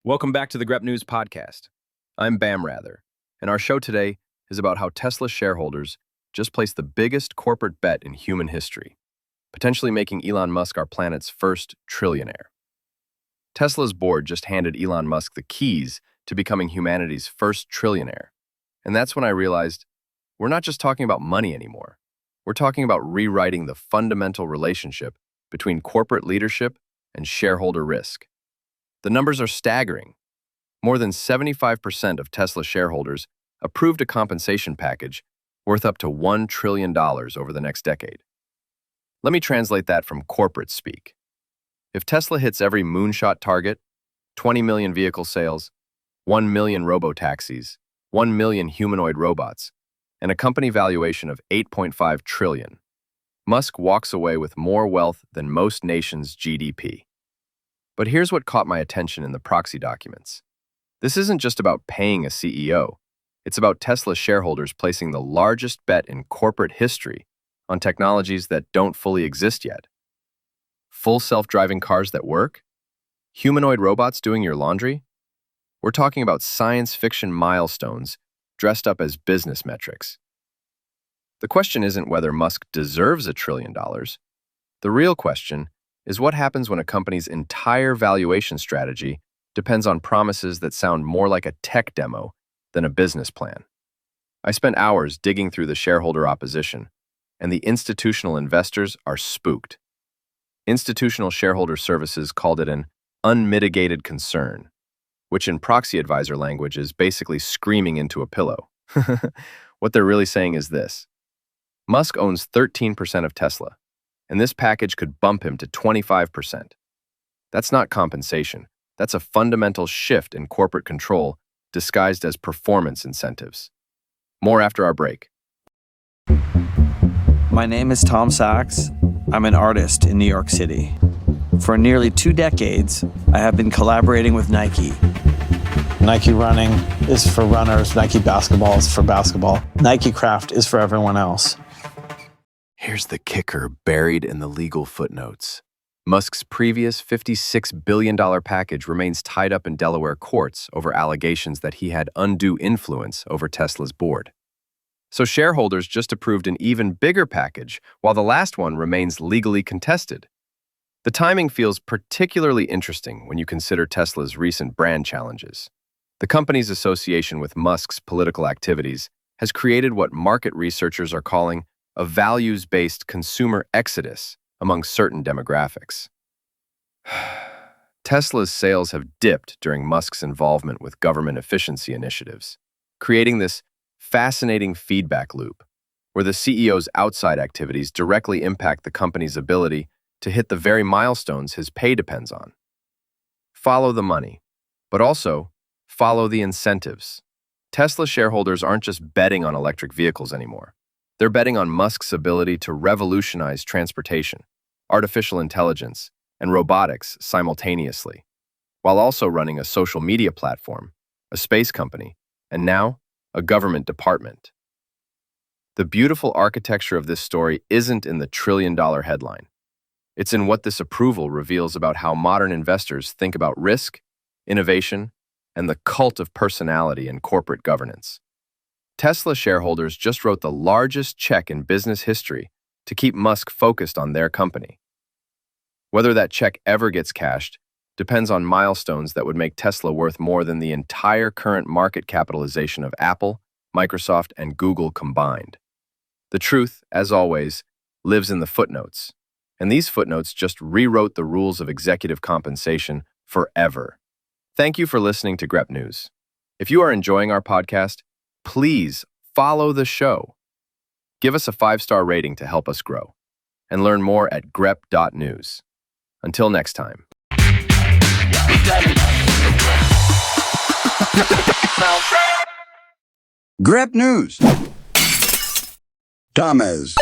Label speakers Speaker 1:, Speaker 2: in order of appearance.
Speaker 1: Welcome back to the Grep News Podcast. I'm Bam Rather, and our show today is about how Tesla shareholders just placed the biggest corporate bet in human history, potentially making Elon Musk our planet's first trillionaire. Tesla's board just handed Elon Musk the keys to becoming humanity's first trillionaire, and that's when I realized we're not just talking about money anymore. We're talking about rewriting the fundamental relationship between corporate leadership and shareholder risk. The numbers are staggering. More than 75% of Tesla shareholders approved a compensation package worth up to $1 trillion over the next decade. Let me translate that from corporate speak. If Tesla hits every moonshot target, 20 million vehicle sales, 1 million robo-taxis, 1 million humanoid robots, and a company valuation of $8.5 trillion, Musk walks away with more wealth than most nations' GDP. But here's what caught my attention in the proxy documents. This isn't just about paying a CEO. It's about Tesla shareholders placing the largest bet in corporate history on technologies that don't fully exist yet. Full self-driving cars that work? Humanoid robots doing your laundry? We're talking about science fiction milestones dressed up as business metrics. The question isn't whether Musk deserves $1 trillion. The real question is what happens when a company's entire valuation strategy depends on promises that sound more like a tech demo than a business plan. I spent hours digging through the shareholder opposition, and the institutional investors are spooked. Institutional Shareholder Services called it an unmitigated concern, which in proxy advisor language is basically screaming into a pillow. What they're really saying is this: Musk owns 13% of Tesla, and this package could bump him to 25%. That's not compensation. That's a fundamental shift in corporate control disguised as performance incentives. More after our break.
Speaker 2: My name is Tom Sachs. I'm an artist in New York City. For nearly 2 decades, I have been collaborating with Nike.
Speaker 3: Nike running is for runners. Nike basketball is for basketball. Nike craft is for everyone else.
Speaker 1: Here's the kicker buried in the legal footnotes. Musk's previous $56 billion package remains tied up in Delaware courts over allegations that he had undue influence over Tesla's board. So shareholders just approved an even bigger package, while the last one remains legally contested. The timing feels particularly interesting when you consider Tesla's recent brand challenges. The company's association with Musk's political activities has created what market researchers are calling a values-based consumer exodus among certain demographics. Tesla's sales have dipped during Musk's involvement with government efficiency initiatives, creating this fascinating feedback loop where the CEO's outside activities directly impact the company's ability to hit the very milestones his pay depends on. Follow the money, but also follow the incentives. Tesla shareholders aren't just betting on electric vehicles anymore. They're betting on Musk's ability to revolutionize transportation, artificial intelligence, and robotics simultaneously, while also running a social media platform, a space company, and now a government department. The beautiful architecture of this story isn't in the trillion-dollar headline. It's in what this approval reveals about how modern investors think about risk, innovation, and the cult of personality in corporate governance. Tesla shareholders just wrote the largest check in business history to keep Musk focused on their company. Whether that check ever gets cashed depends on milestones that would make Tesla worth more than the entire current market capitalization of Apple, Microsoft, and Google combined. The truth, as always, lives in the footnotes, and these footnotes just rewrote the rules of executive compensation forever. Thank you for listening to Grep News. If you are enjoying our podcast, please follow the show. Give us a 5-star rating to help us grow, and learn more at grep.news. Until next time.
Speaker 4: Grep News. Thomas.